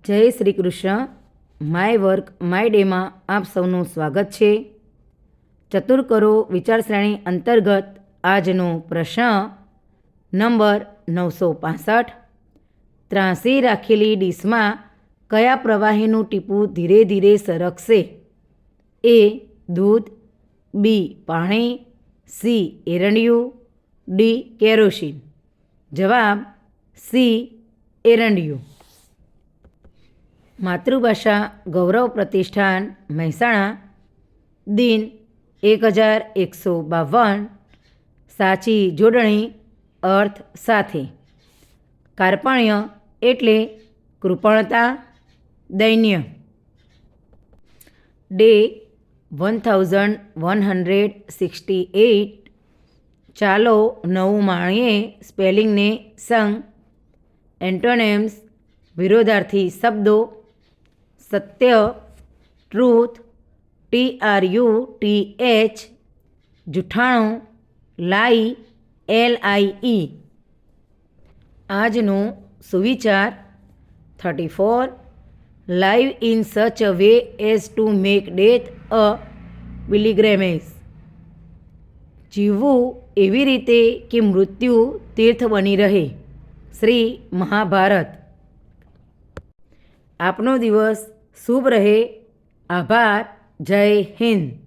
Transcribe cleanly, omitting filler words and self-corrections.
જય Shri Krishna. My work my ડેમાં આપ સૌનું સ્વાગત છે. ચતુર કરો વિચાર શ્રેણી અંતર્ગત આજનો પ્રશ્ન નંબર 965. ત્રાંસી રાખેલી ડીશમાં કયા પ્રવાહીનું ટીપું ધીરે ધીરે સરકશે? એ. દૂધ, બી. પાણી, સી. એરંડિયું, ડી. કેરોસીન. જવાબ સી. એરંડિયું. માતૃભાષા ગૌરવ પ્રતિષ્ઠાન મહેસાણા દિન 1152. સાચી જોડણી અર્થ સાથે. કાર્પણ્ય એટલે કૃપણતા, દૈન્ય. ડે 1168. ચાલો નવું માણીએ સ્પેલિંગને સંગ. એન્ટોનેમ્સ વિરોધાર્થી શબ્દો. સત્ય ટ્રુથ, TRUTH. જૂઠાણું લાઈ, LIE. આજનો સુવિચાર 34. Live in such a way as to make death a pilgrimage. જીવવું એવી રીતે કે મૃત્યુ તીર્થ બની રહે. શ્રી મહાભારત. આપનો દિવસ શુભ રહે. આભાર. જય હિન્દ.